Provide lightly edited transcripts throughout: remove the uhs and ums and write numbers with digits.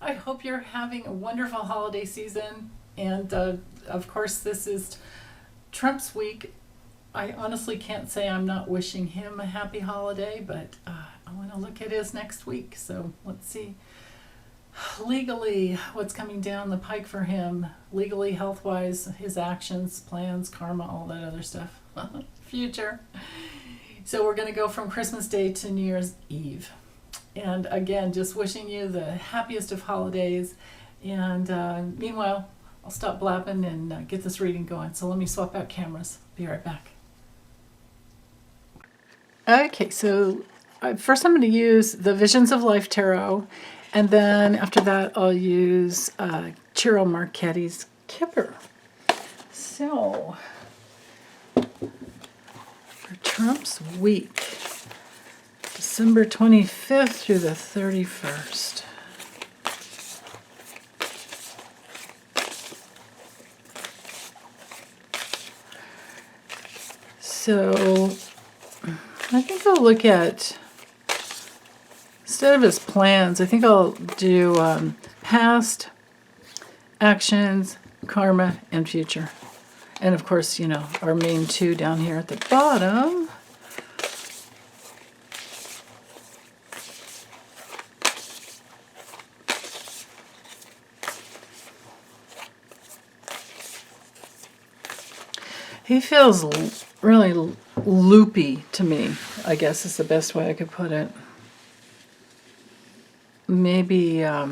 I hope you're having a wonderful holiday season. And of course, this is Trump's week. I honestly can't say I'm not wishing him a happy holiday, but I want to look at his next week. So let's see legally what's coming down the pike for him, legally, health wise, his actions, plans, karma, all that other stuff. Future. So we're going to go from Christmas Day to New Year's Eve. And again, just wishing you the happiest of holidays. And meanwhile, I'll stop blabbing and get this reading going. So let me swap out cameras. Be right back. Okay, so first I'm going to use the Visions of Life Tarot. And then after that, I'll use Ciro Marchetti's Kipper. So, for Trump's week, December 25th through the 31st. So, I think I'll look at, instead of his plans, I think I'll do past, actions, karma, and future. And of course, you know, our main two down here at the bottom. He feels really loopy to me, I guess is the best way I could put it. Maybe, I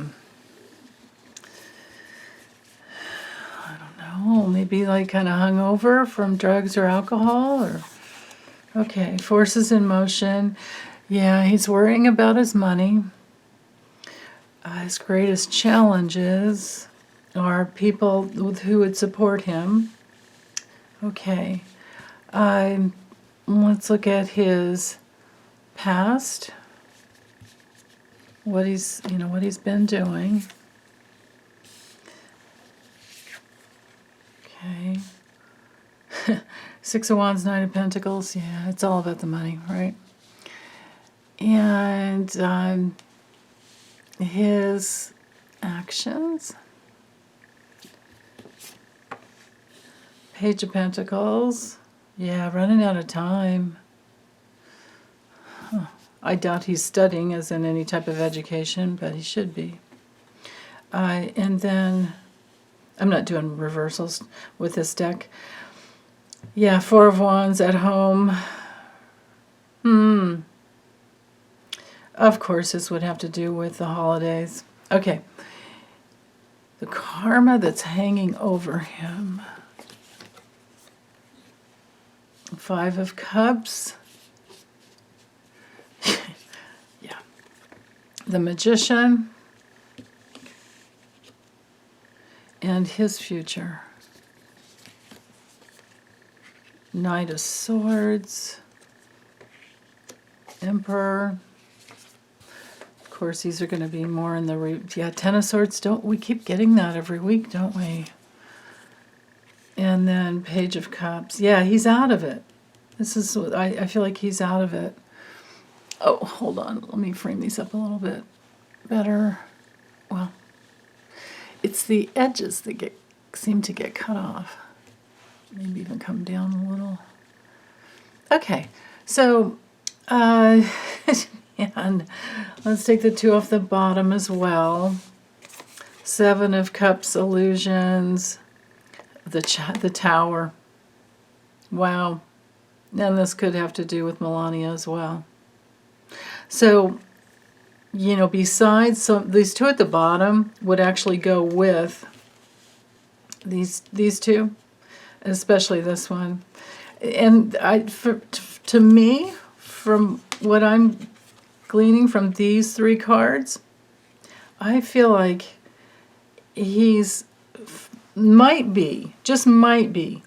don't know, maybe like kind of hungover from drugs or alcohol, or, okay, forces in motion. Yeah, he's worrying about his money. His greatest challenges are people who would support him. Okay, let's look at his past. What he's been doing. Okay. Six of Wands, Knight of Pentacles. Yeah, it's all about the money, right? And his actions. Page of Pentacles. Yeah, running out of time. Huh. I doubt he's studying as in any type of education, but he should be. And then, I'm not doing reversals with this deck. Yeah, Four of Wands at home. Of course, this would have to do with the holidays. Okay. The karma that's hanging over him. Five of Cups. Yeah. The Magician. And his future. Knight of Swords. Emperor. Of course, these are going to be more in the... Yeah, Ten of Swords. Don't we keep getting that every week, don't we? And then Page of Cups. Yeah, he's out of it. This is, I feel like he's out of it. Oh, hold on. Let me frame these up a little bit better. Well, it's the edges that seem to get cut off. Maybe even come down a little. Okay, so, and let's take the two off the bottom as well. Seven of Cups, illusions. The Tower. Wow. And this could have to do with Melania as well. So, you know, besides these two at the bottom would actually go with these two, especially this one. And to me, from what I'm gleaning from these three cards, I feel like he's just might be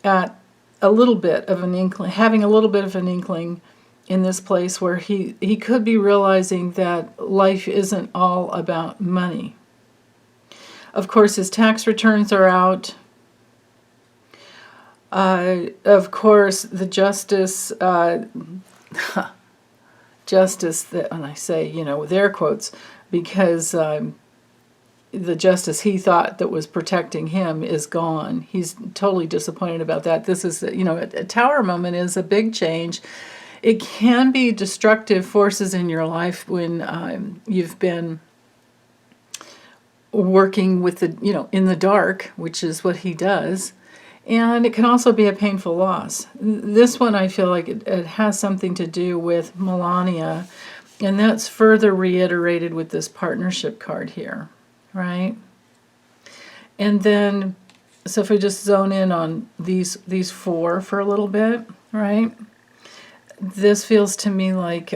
at a little bit of an inkling, having a little bit of an inkling in this place where he could be realizing that life isn't all about money. Of course, his tax returns are out. Of course, the justice, justice, that, and I say, you know, with air quotes, because the justice he thought that was protecting him is gone. He's totally disappointed about that. This is, a tower moment is a big change. It can be destructive forces in your life when you've been working with in the dark, which is what he does. And it can also be a painful loss. This one, I feel like it has something to do with Melania, and that's further reiterated with this partnership card here, right? And then, so if we just zone in on these four for a little bit, right? This feels to me like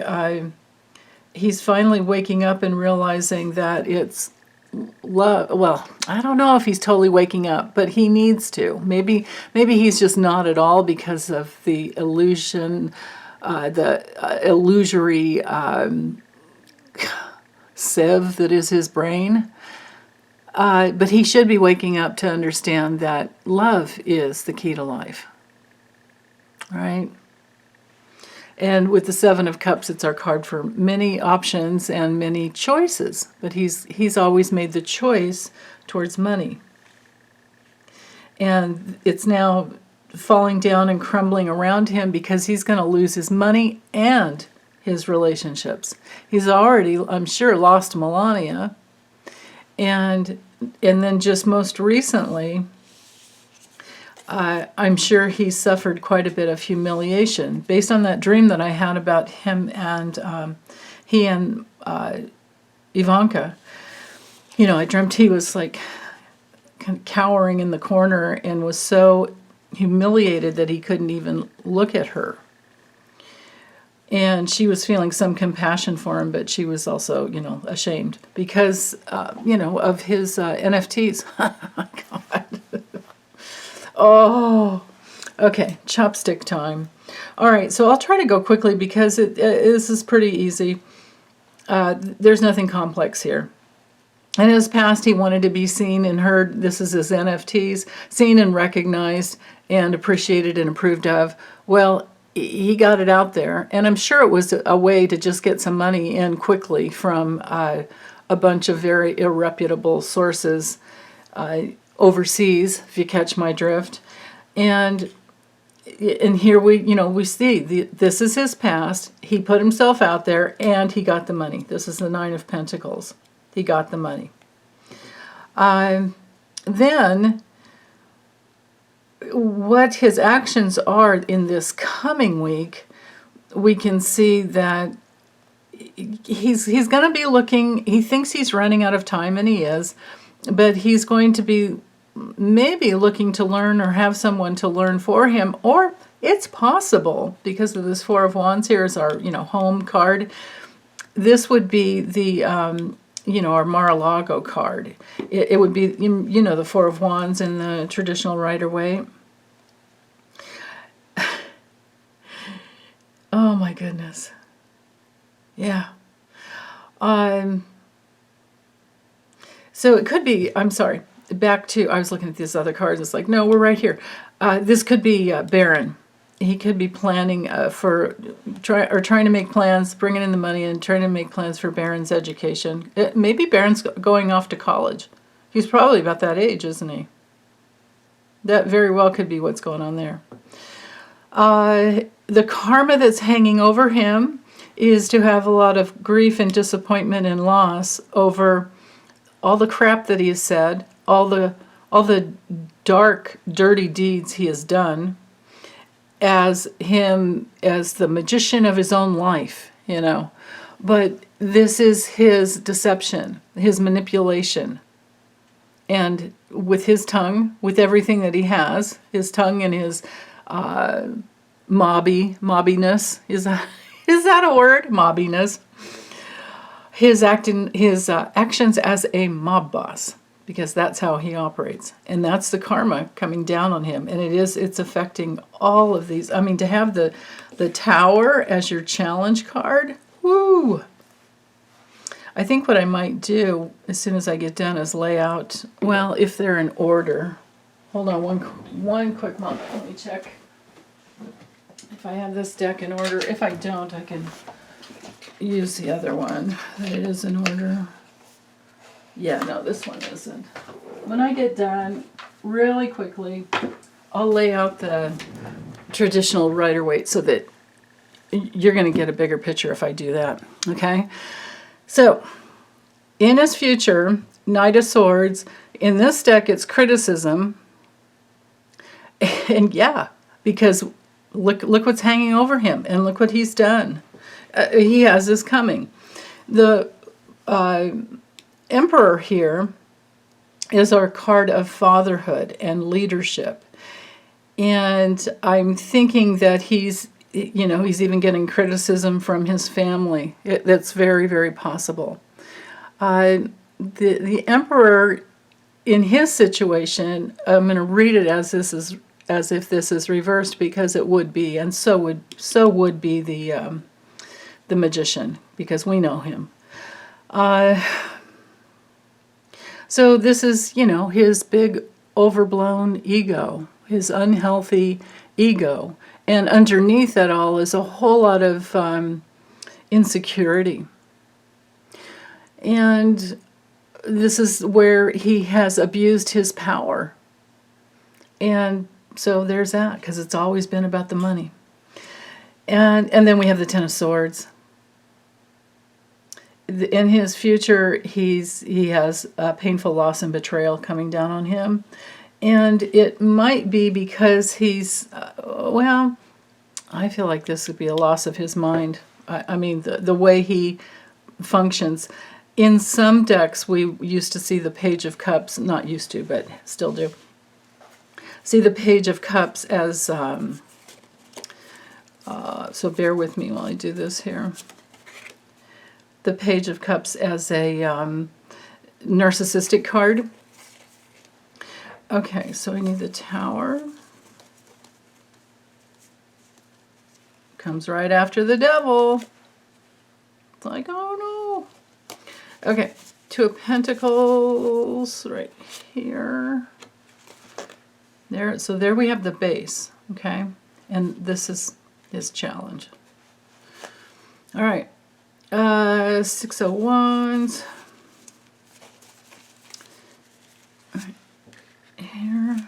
he's finally waking up and realizing that it's love. Well, I don't know if he's totally waking up, but he needs to. Maybe he's just not at all because of the illusion, the illusory sieve that is his brain. But he should be waking up to understand that love is the key to life. Right? And with the Seven of Cups, it's our card for many options and many choices. But he's always made the choice towards money. And it's now falling down and crumbling around him because he's going to lose his money and his relationships. He's already, I'm sure, lost Melania. And then just most recently, I'm sure he suffered quite a bit of humiliation based on that dream that I had about him and he and Ivanka. I dreamt he was like kind of cowering in the corner and was so humiliated that he couldn't even look at her. And she was feeling some compassion for him, but she was also, ashamed because, of his NFTs. Oh, my God. Oh, okay, chopstick time. All right, so I'll try to go quickly because this is pretty easy. There's nothing complex here. In his past, he wanted to be seen and heard. This is his NFTs, seen and recognized and appreciated and approved of. Well, he got it out there, and I'm sure it was a way to just get some money in quickly from a bunch of very irreputable sources overseas, if you catch my drift. And here we see this is his past. He put himself out there and he got the money. This is the Nine of Pentacles. He got the money. Then what his actions are in this coming week, we can see that he's going to be looking, he thinks he's running out of time, and he is, but he's going to be maybe looking to learn or have someone to learn for him, or it's possible, because of this Four of Wands here is our, home card. This would be the, our Mar-a-Lago card. It would be, the Four of Wands in the traditional Rider-Waite. Oh my goodness. Yeah. So it could be, I'm sorry, back to, I was looking at these other cards. It's like, no, we're right here. This could be Baron. He could be planning trying to make plans, bringing in the money and trying to make plans for Baron's education. Maybe Baron's going off to college. He's probably about that age, isn't he? That very well could be what's going on there. The karma that's hanging over him is to have a lot of grief and disappointment and loss over all the crap that he has said, all the dark, dirty deeds he has done, as the magician of his own life, But this is his deception, his manipulation. And with his tongue, with everything that he has, his tongue and his mobbiness, is that a word? Mobbiness. His actions as a mob boss, because that's how he operates, and that's the karma coming down on him, and it's affecting all of these. I mean, to have the Tower as your challenge card, woo! I think what I might do as soon as I get done is lay out, well, if they're in order. Hold on one quick moment. Let me check if I have this deck in order. If I don't, I can use the other one that is in order. Yeah, no, this one isn't. When I get done, really quickly, I'll lay out the traditional Rider-Waite so that you're going to get a bigger picture if I do that, okay? So, in his future, Knight of Swords, in this deck it's criticism, and yeah, because look what's hanging over him, and look what he's done. He has this coming. The Emperor here is our card of fatherhood and leadership. And I'm thinking that he's even getting criticism from his family. That's very, very possible. The Emperor, in his situation, I'm going to read it as if this is reversed, because it would be, and so would be the Magician, because we know him. So this is, his big overblown ego, his unhealthy ego. And underneath that all is a whole lot of insecurity. And this is where he has abused his power. And so there's that, because it's always been about the money. And then we have the Ten of Swords. In his future, he has a painful loss and betrayal coming down on him. And it might be because he's, I feel like this would be a loss of his mind. I mean, the way he functions. In some decks, we used to see the Page of Cups, not used to, but still do, see the Page of Cups as, so bear with me while I do this here. The Page of Cups as a narcissistic card. Okay, so I need the Tower. Comes right after the Devil. It's like, oh no. Okay, Two of Pentacles right here. There, so there we have the base, okay? And this is his challenge. All right. Six of Wands. Here.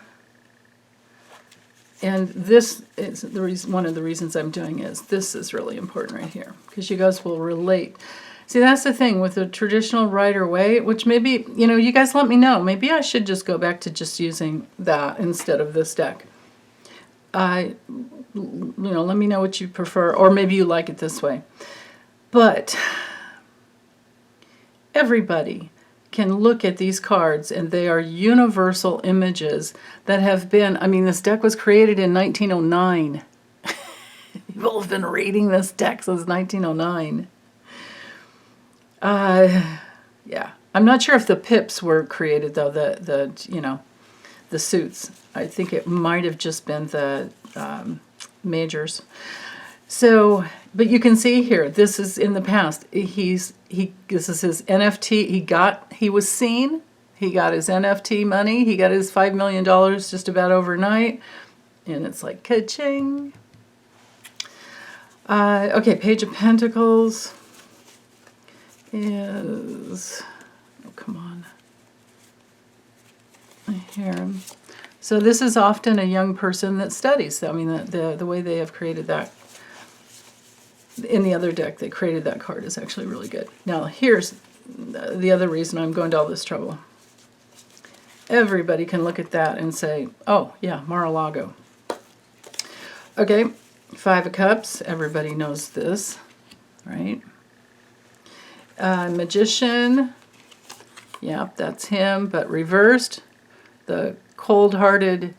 And this is the reason, one of the reasons I'm doing is this is really important right here, because you guys will relate. See, that's the thing with the traditional Rider-Waite, which maybe, you guys let me know. Maybe I should just go back to just using that instead of this deck. Let me know what you prefer, or maybe you like it this way. But everybody can look at these cards, and they are universal images that have been, this deck was created in 1909. People have been reading this deck since 1909. Yeah. I'm not sure if the pips were created, though, the suits. I think it might have just been the majors. So, but you can see here, this is in the past. This is his NFT. He was seen. He got his NFT money. He got his $5 million just about overnight. And it's like, ka-ching. Okay, Page of Pentacles is, oh, come on. Here. So this is often a young person that studies. The way they have created that. In the other deck, they created that card is actually really good. Now, here's the other reason I'm going to all this trouble. Everybody can look at that and say, oh, yeah, Mar-a-Lago. Okay, Five of Cups. Everybody knows this, right? Magician. Yep, that's him, but reversed. The cold-hearted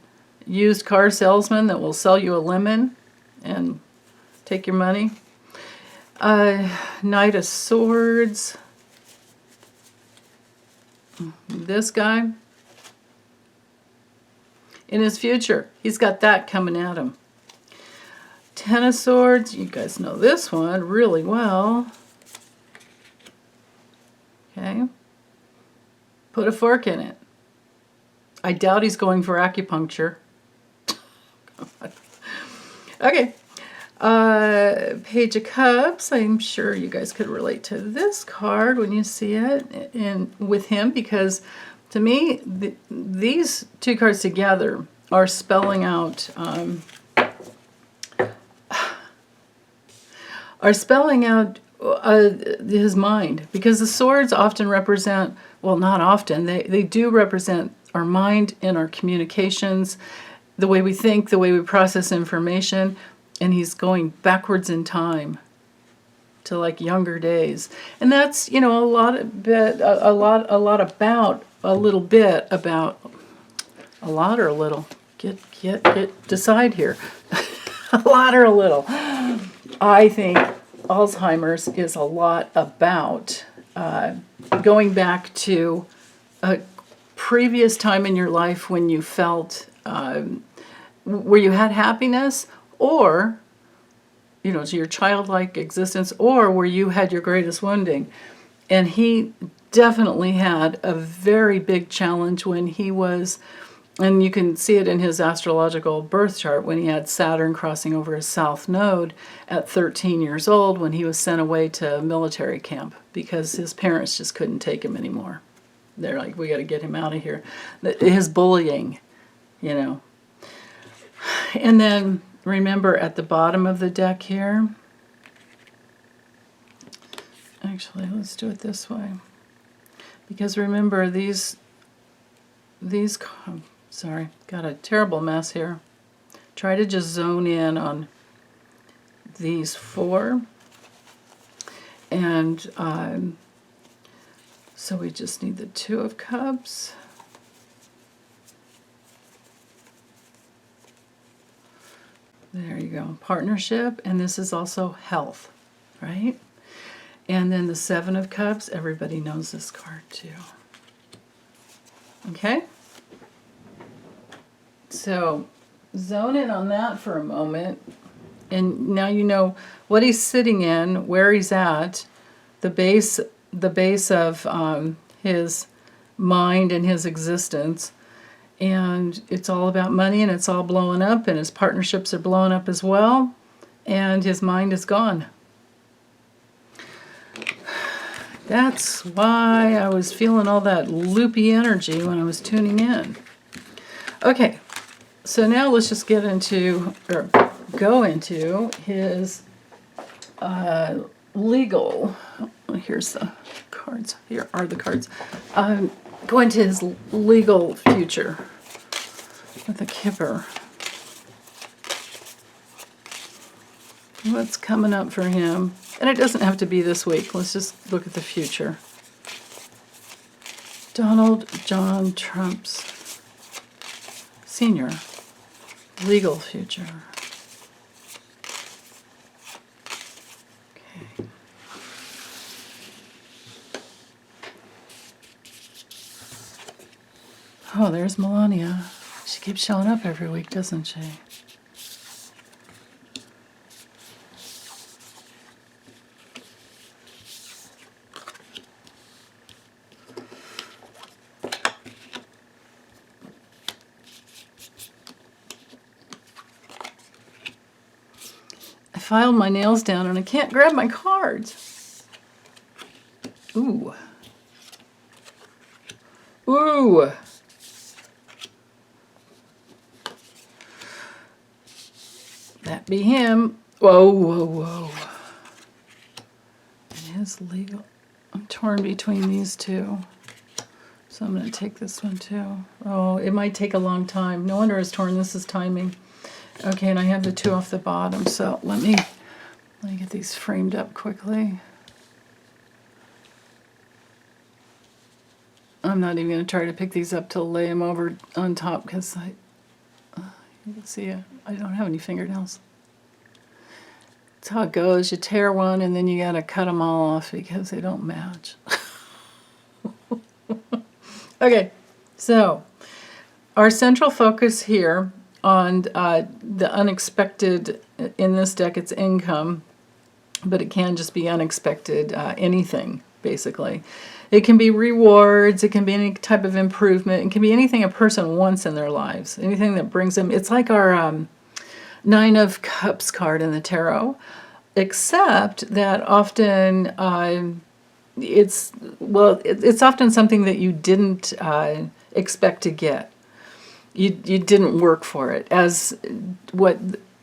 used car salesman that will sell you a lemon and take your money. Knight of Swords. This guy. In his future, he's got that coming at him. Ten of Swords. You guys know this one really well. Okay. Put a fork in it. I doubt he's going for acupuncture. Okay. Page of Cups. I'm sure you guys could relate to this card when you see it with him, because to me, these two cards together are spelling out his mind, because the swords often represent, well, not often, they do represent our mind and our communications, the way we think, the way we process information. And he's going backwards in time to like younger days, and that's, you know, a little bit about a lot or a little. Get decide here. A lot or a little. I think Alzheimer's is a lot about going back to a previous time in your life when you felt where you had happiness, or, you know, to your childlike existence, or where you had your greatest wounding. And he definitely had a very big challenge when he was, and you can see it in his astrological birth chart, when he had Saturn crossing over his south node at 13 years old, when he was sent away to a military camp because his parents just couldn't take him anymore. They're like, we got to get him out of here. His bullying, you know. And then remember at the bottom of the deck here, actually, let's do it this way, because remember these, sorry, got a terrible mess here. Try to just zone in on these four, and so we just need the Two of Cups. There you go, partnership, and this is also health, right? And then the Seven of Cups, everybody knows this card too. Okay? So zone in on that for a moment, and now you know what he's sitting in, where he's at, the base of his mind and his existence. And it's all about money, and it's all blowing up, and his partnerships are blowing up as well, and his mind is gone. That's why I was feeling all that loopy energy when I was tuning in. Okay, so now let's just get into, or go into his legal, here's the cards, here are the cards. Go into his legal future with the Kipper. What's coming up for him? And it doesn't have to be this week. Let's just look at the future. Donald John Trump's Sr. legal future. Okay. Oh, there's Melania. She keeps showing up every week, doesn't she? I filed my nails down and I can't grab my cards. Ooh. Ooh. That be him. Whoa, whoa, whoa. And his legal. I'm torn between these two. So I'm going to take this one too. Oh, it might take a long time. No wonder it's torn. This is timing. Okay, and I have the two off the bottom. So let me get these framed up quickly. I'm not even going to try to pick these up to lay them over on top, because you can see I don't have any fingernails. That's how it goes. You tear one and then you got to cut them all off because they don't match. Okay, so our central focus here on the unexpected, in this deck it's income, but it can just be unexpected anything, basically. It can be rewards, it can be any type of improvement, it can be anything a person wants in their lives, anything that brings them. It's like our Nine of Cups card in the tarot, except that often it's often something that you didn't expect to get. You didn't work for it. As what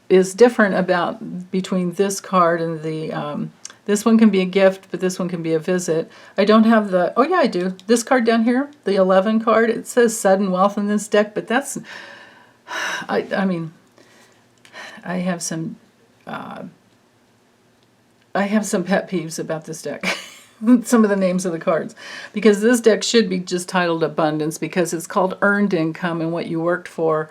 is different about between this card and the this one can be a gift, but this one can be a visit. I don't have the, oh yeah, I do. This card down here, the 11 card, it says sudden wealth in this deck, but that's, I mean, I have some pet peeves about this deck. Some of the names of the cards. Because this deck should be just titled Abundance, because it's called Earned Income and what you worked for.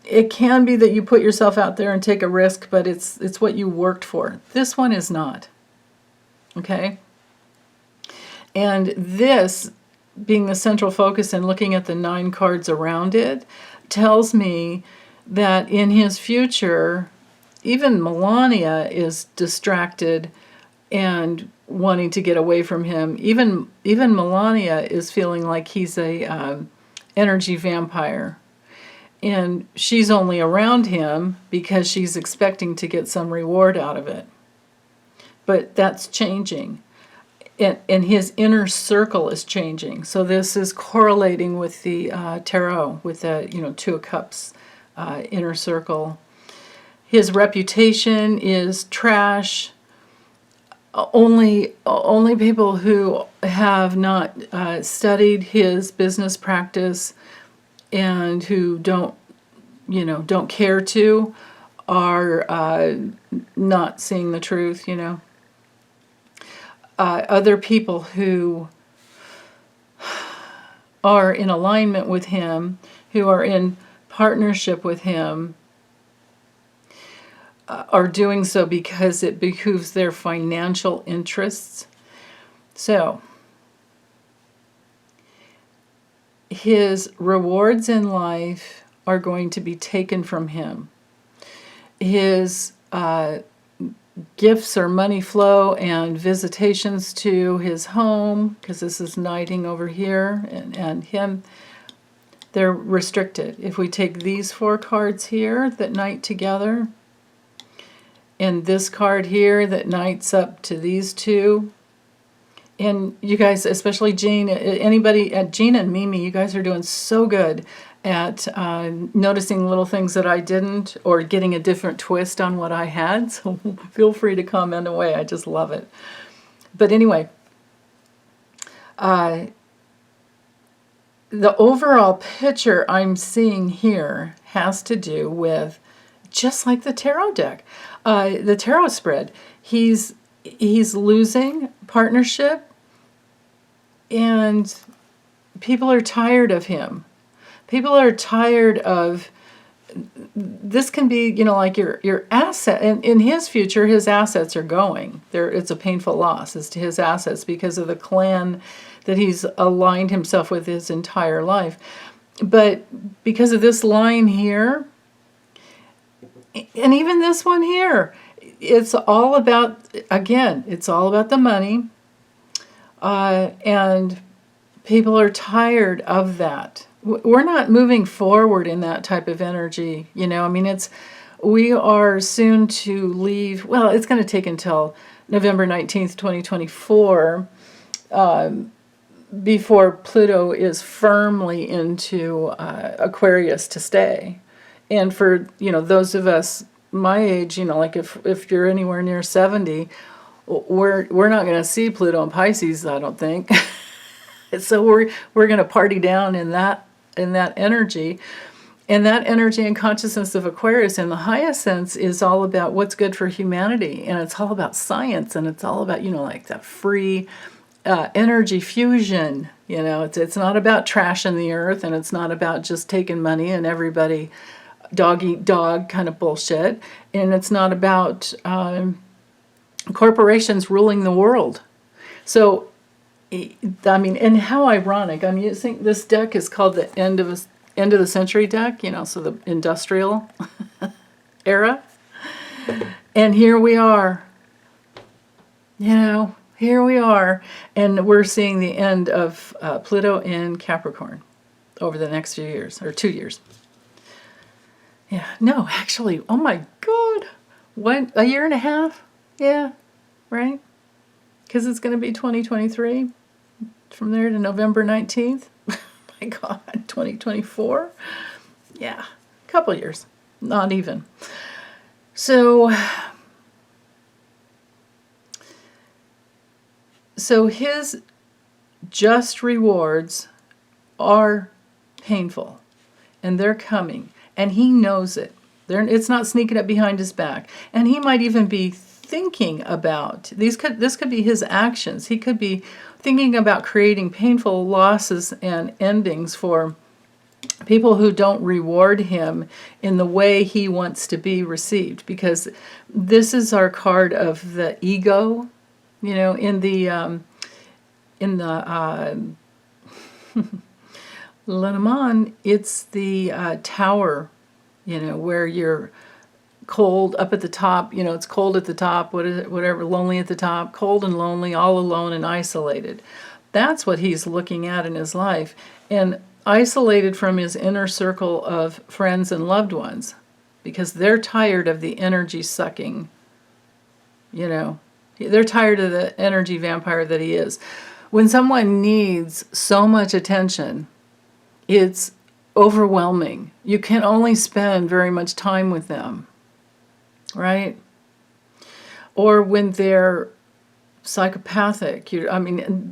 It can be that you put yourself out there and take a risk, but it's what you worked for. This one is not. Okay? And this, being the central focus and looking at the 9 cards around it, tells me that in his future, even Melania is distracted and wanting to get away from him. Even Melania is feeling like he's a energy vampire. And she's only around him because she's expecting to get some reward out of it. But that's changing. And his inner circle is changing. So this is correlating with the tarot, with the 2 of Cups inner circle. His reputation is trash. Only people who have not studied his business practice and who don't care to are not seeing the truth. Other people who are in alignment with him, who are in partnership with him, are doing so because it behooves their financial interests. So, his rewards in life are going to be taken from him. His gifts or money flow and visitations to his home, because this is knighting over here, and him, they're restricted. If we take these 4 cards here that knight together, and this card here that knights up to these 2, and you guys, especially Jean, anybody at Jean and Mimi, you guys are doing so good at noticing little things that I didn't, or getting a different twist on what I had. So feel free to comment away. I just love it. But anyway, the overall picture I'm seeing here has to do with, just like the tarot deck, the tarot spread. He's losing partnership, and people are tired of him. People are tired of, this can be, like your asset. And in his future, his assets are going. It's a painful loss as to his assets because of the clan that he's aligned himself with his entire life. But because of this line here, and even this one here, it's all about, again, it's all about the money. And people are tired of that. We're not moving forward in that type of energy, we are soon to leave. Well, it's going to take until November 19th, 2024, before Pluto is firmly into Aquarius to stay. And for, those of us my age, like if you're anywhere near 70, we're not going to see Pluto and Pisces, I don't think. So we're going to party down in that energy. And that energy and consciousness of Aquarius in the highest sense is all about what's good for humanity. And it's all about science, and it's all about, like that free energy fusion. It's not about trashing the earth, and it's not about just taking money and everybody dog eat dog kind of bullshit. And it's not about corporations ruling the world. So, and how ironic. You think this deck is called the end of the century deck, so the industrial era. And here we are. Here we are. And we're seeing the end of Pluto in Capricorn over the next few years, or 2 years. Yeah, no, actually, oh my God. What, a year and a half? Yeah, right? Because it's going to be 2023 from there to November 19th. My God, 2024? Yeah, a couple years, not even. So his just rewards are painful, and they're coming, and he knows it. It's not sneaking up behind his back, and he might even be thinking about this could be his actions. He could be thinking about creating painful losses and endings for people who don't reward him in the way he wants to be received, because this is our card of the ego, in the Lenormand, it's the tower, where you're cold up at the top, it's cold at the top, what is it, whatever, lonely at the top, cold and lonely, all alone and isolated. That's what he's looking at in his life, and isolated from his inner circle of friends and loved ones, because they're tired of the energy sucking, they're tired of the energy vampire that he is. When someone needs so much attention, it's overwhelming. You can only spend very much time with them, right? Or when they're psychopathic, psychopaths,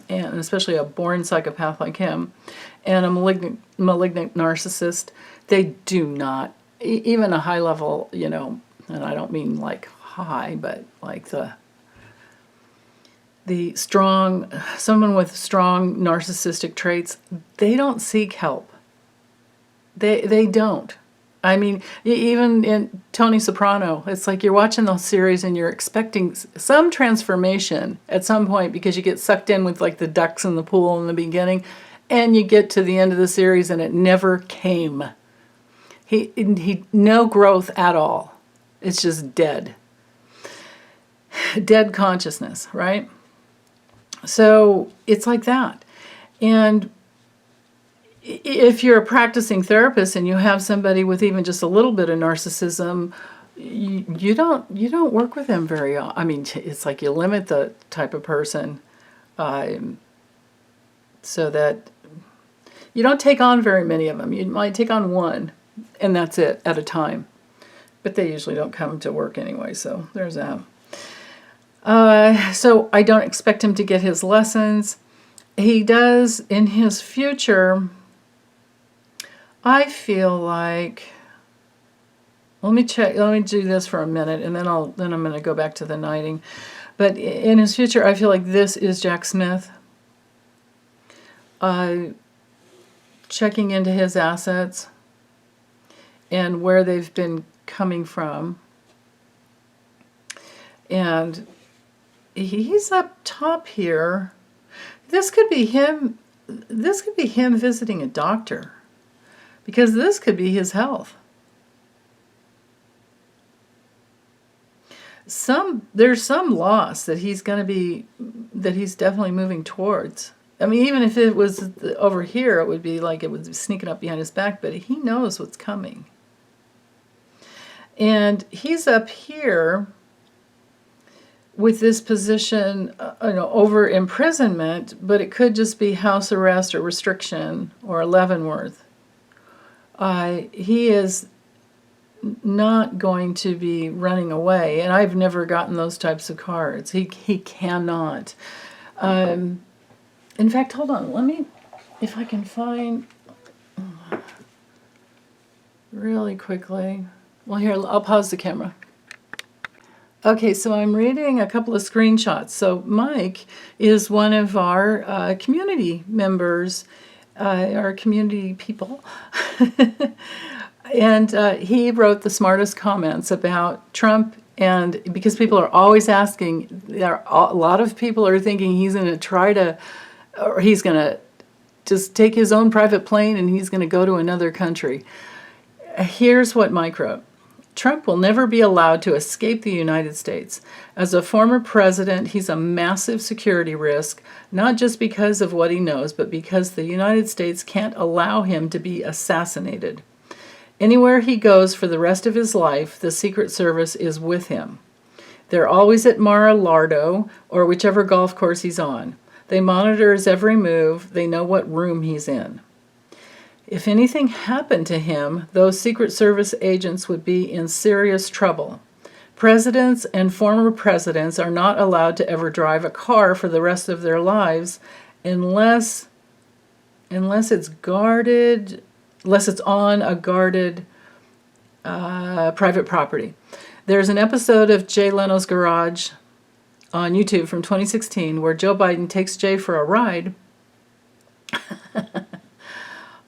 and especially a born psychopath like him, and a malignant narcissist, they do not, even a high level, and I don't mean like high, but like the strong, someone with strong narcissistic traits, they don't seek help. They don't. I mean, even in Tony Soprano, it's like you're watching the series and you're expecting some transformation at some point, because you get sucked in with like the ducks in the pool in the beginning, and you get to the end of the series and it never came. He no growth at all. It's just dead consciousness, right? So it's like that. And if you're a practicing therapist and you have somebody with even just a little bit of narcissism, you don't work with them very often. I mean, it's like you limit the type of person, so that you don't take on very many of them. You might take on one, and that's it at a time. But they usually don't come to work anyway, so there's that. So I don't expect him to get his lessons. He does in his future. I feel like, let me do this for a minute, and then I'm going to go back to the knighting. But in his future, I feel like this is Jack Smith. Checking into his assets and where they've been coming from. And he's up top here. This could be him. This could be him visiting a doctor, because this could be his health. There's some loss that he's definitely moving towards. I mean, even if it was over here, it would be like it was sneaking up behind his back, but he knows what's coming. And he's up here with this position, over imprisonment, but it could just be house arrest or restriction or Leavenworth. He is not going to be running away, and I've never gotten those types of cards. He cannot. In fact, hold on. Let me, if I can find really quickly. Well, here, I'll pause the camera. Okay, so I'm reading a couple of screenshots. So Mike is one of our community members, our community people. And he wrote the smartest comments about Trump, and because people are always asking, a lot of people are thinking he's going to he's going to just take his own private plane and he's going to go to another country. Here's what Mike wrote. Trump will never be allowed to escape the United States. As a former president, he's a massive security risk, not just because of what he knows, but because the United States can't allow him to be assassinated. Anywhere he goes for the rest of his life, the Secret Service is with him. They're always at Mar-a-Lardo or whichever golf course he's on. They monitor his every move. They know what room he's in. If anything happened to him, those Secret Service agents would be in serious trouble. Presidents and former presidents are not allowed to ever drive a car for the rest of their lives unless it's guarded, unless it's on a guarded private property. There's an episode of Jay Leno's Garage on YouTube from 2016 where Joe Biden takes Jay for a ride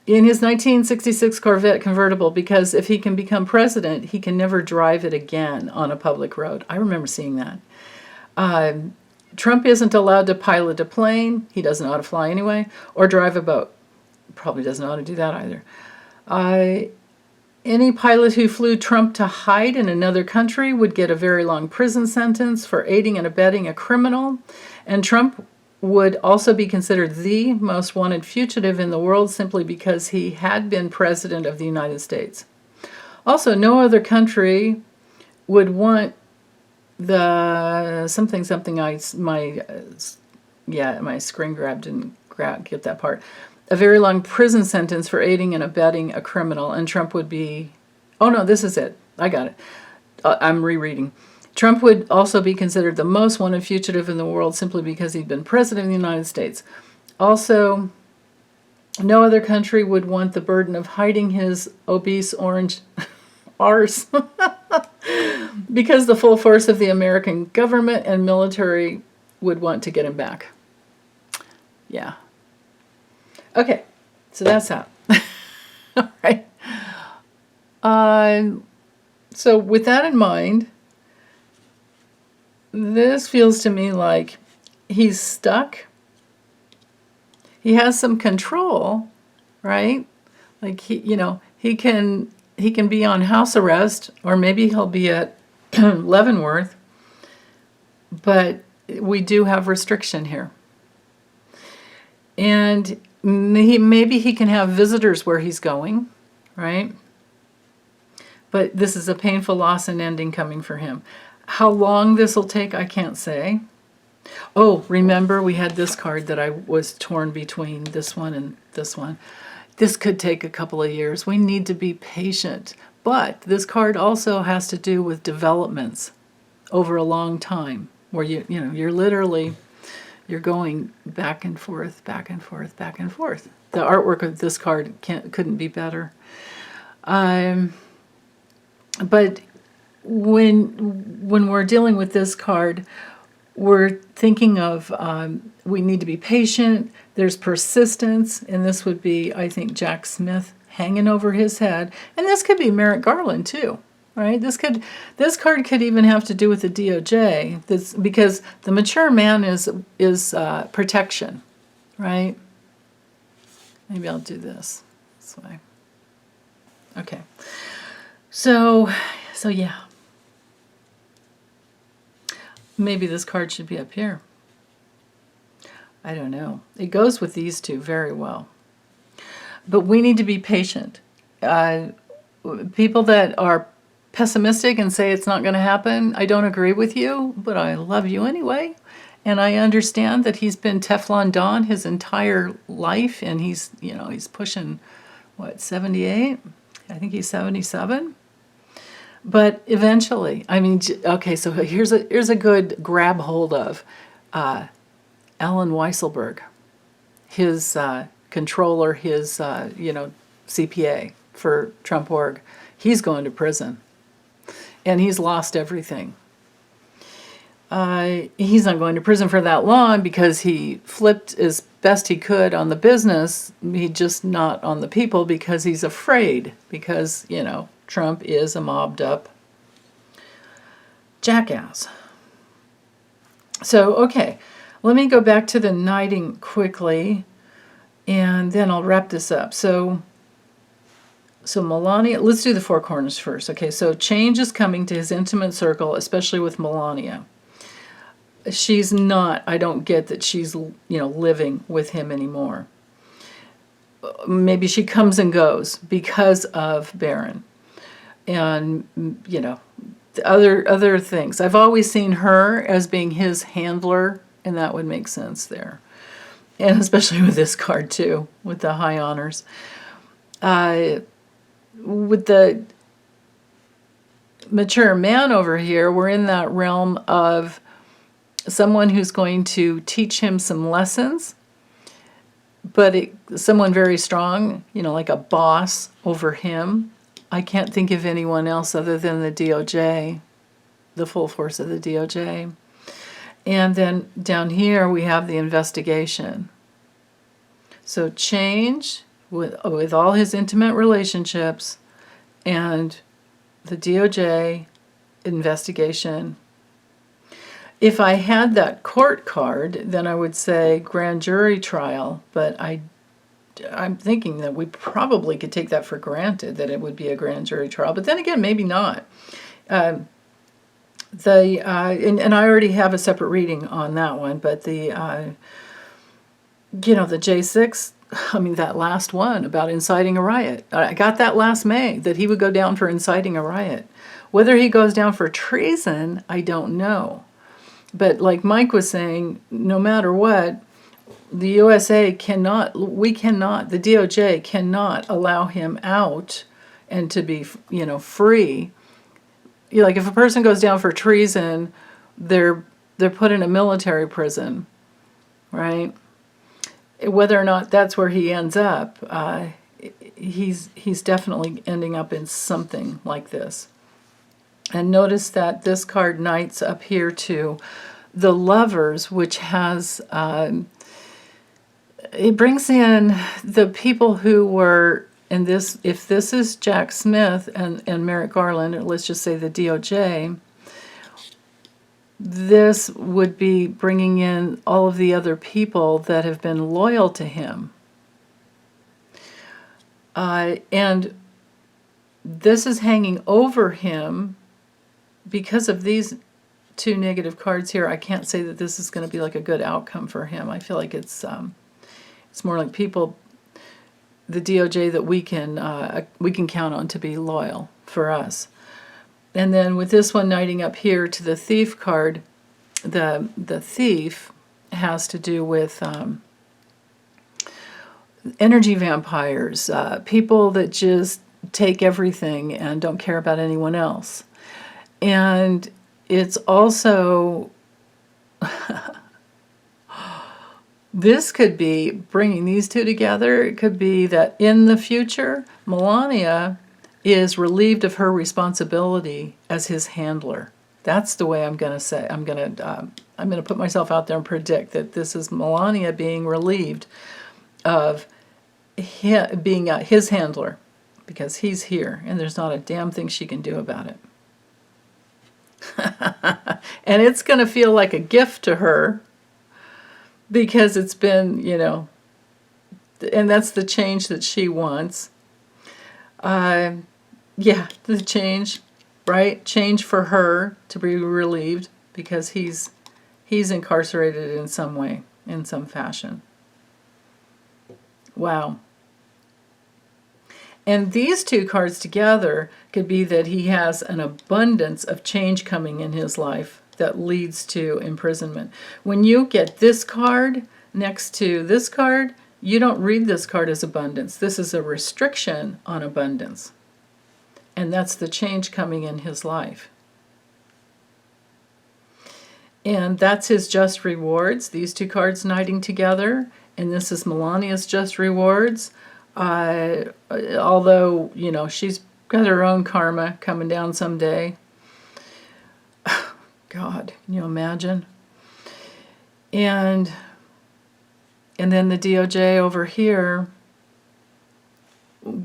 in his 1966 Corvette convertible because if he can become president, he can never drive it again on a public road. I remember seeing that. Trump isn't allowed to pilot a plane. He doesn't know how to fly anyway, or drive a boat. Probably doesn't know how to do that either. Any pilot who flew Trump to hide in another country would get a very long prison sentence for aiding and abetting a criminal, and Trump would also be considered the most wanted fugitive in the world simply because he had been president of the United States. Also, no other country would want the my screen grab didn't get that part. A very long prison sentence for aiding and abetting a criminal, and Trump would be, oh no, this is it. I got it. I'm rereading. Trump would also be considered the most wanted fugitive in the world simply because he'd been president of the United States. Also, no other country would want the burden of hiding his obese orange arse because the full force of the American government and military would want to get him back. Yeah. Okay, so that's that. All right. So with that in mind, this feels to me like he's stuck. He has some control, right? Like he can be on house arrest, or maybe he'll be at Leavenworth. But we do have restriction here, and maybe he can have visitors where he's going, right? But this is a painful loss and ending coming for him. How long this will take, I can't say. Oh, remember we had this card that I was torn between this one and this one. This could take a couple of years. We need to be patient. But this card also has to do with developments over a long time, where you're going back and forth, back and forth, back and forth. The artwork of this card couldn't be better. But when we're dealing with this card, we're thinking of we need to be patient. There's persistence, and this would be, I think, Jack Smith hanging over his head, and this could be Merrick Garland too, right? This card could even have to do with the DOJ, because the mature man is protection, right? Maybe I'll do this way. Okay, so yeah. Maybe this card should be up here. I don't know. It goes with these two very well. But we need to be patient. People that are pessimistic and say it's not going to happen, I don't agree with you, but I love you anyway. And I understand that he's been Teflon Don his entire life, and he's pushing, 78? I think he's 77. But eventually, okay, so here's a good grab hold of Alan Weisselberg, his controller, his CPA for Trump.org. He's going to prison, and he's lost everything. He's not going to prison for that long because he flipped as best he could on the business. He just not on the people because he's afraid, because Trump is a mobbed up jackass. So, okay, let me go back to the knighting quickly, and then I'll wrap this up. So So Melania, let's do the four corners first. Okay, so change is coming to his intimate circle, especially with Melania. She's not, I don't get that she's, living with him anymore. Maybe she comes and goes because of Baron. And, other things. I've always seen her as being his handler, and that would make sense there. And especially with this card too, with the high honors. With the mature man over here, we're in that realm of someone who's going to teach him some lessons, but someone very strong, like a boss over him. I can't think of anyone else other than the DOJ, the full force of the DOJ. And then down here we have the investigation. So change with all his intimate relationships and the DOJ investigation. If I had that court card, then I would say grand jury trial, but I'm thinking that we probably could take that for granted, that it would be a grand jury trial. But then again, maybe not. And I already have a separate reading on that one, but the J6, that last one about inciting a riot. I got that last May, that he would go down for inciting a riot. Whether he goes down for treason, I don't know. But like Mike was saying, no matter what, the USA the DOJ cannot allow him out and to be, free. Like if a person goes down for treason, they're put in a military prison, right? Whether or not that's where he ends up, he's definitely ending up in something like this. And notice that this card knights up here to the Lovers, which has it brings in the people who were in this. If this is Jack Smith and Merrick Garland, or let's just say the DOJ, this would be bringing in all of the other people that have been loyal to him. And this is hanging over him because of these two negative cards here. I can't say that this is going to be like a good outcome for him. I feel like it's more like people, the DOJ, that we can count on to be loyal for us. And then with this one knighting up here to the Thief card, the Thief has to do with energy vampires, people that just take everything and don't care about anyone else. And it's also, this could be bringing these two together. It could be that in the future, Melania is relieved of her responsibility as his handler. That's the way I'm going to say. I'm going to put myself out there and predict that this is Melania being relieved of being his handler, because he's here and there's not a damn thing she can do about it. And it's going to feel like a gift to her, because it's been, and that's the change that she wants. The change, right? Change for her to be relieved because he's incarcerated in some way, in some fashion. Wow. And these two cards together could be that he has an abundance of change coming in his life that leads to imprisonment. When you get this card next to this card, you don't read this card as abundance. This is a restriction on abundance. And that's the change coming in his life. And that's his just rewards, these two cards knighting together. And this is Melania's just rewards. Although, she's got her own karma coming down someday. God, can you imagine? And then the DOJ over here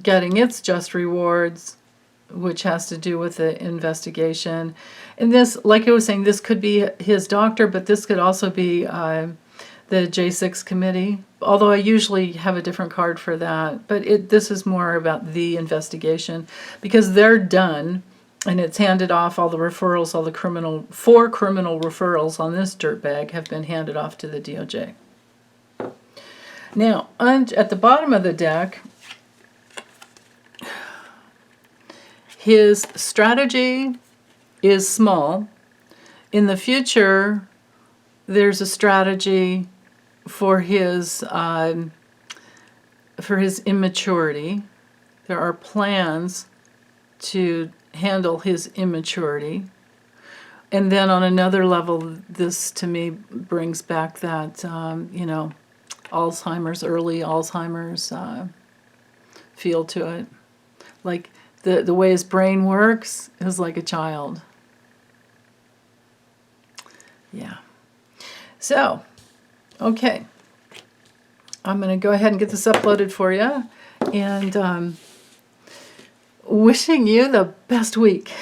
getting its just rewards, which has to do with the investigation. And this, like I was saying, this could be his doctor, but this could also be the the J6 committee, although I usually have a different card for that. But this is more about the investigation, because they're done, and it's handed off. All the referrals, all the 4 criminal referrals on this dirtbag have been handed off to the DOJ. Now, at the bottom of the deck, his strategy is small. In the future, there's a strategy for his immaturity. There are plans to handle his immaturity. And then on another level, this to me brings back that, Alzheimer's, early Alzheimer's feel to it. Like the way his brain works is like a child. Yeah. So, okay. I'm going to go ahead and get this uploaded for you. And wishing you the best week.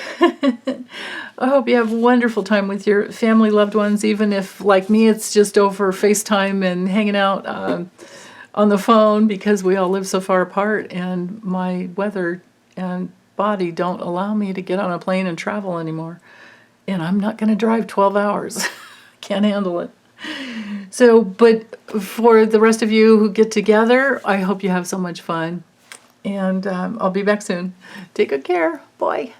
I hope you have a wonderful time with your family, loved ones, even if, like me, it's just over FaceTime and hanging out on the phone, because we all live so far apart and my weather and body don't allow me to get on a plane and travel anymore. And I'm not going to drive 12 hours. Can't handle it. So, but for the rest of you who get together, I hope you have so much fun. And I'll be back soon. Take good care. Bye.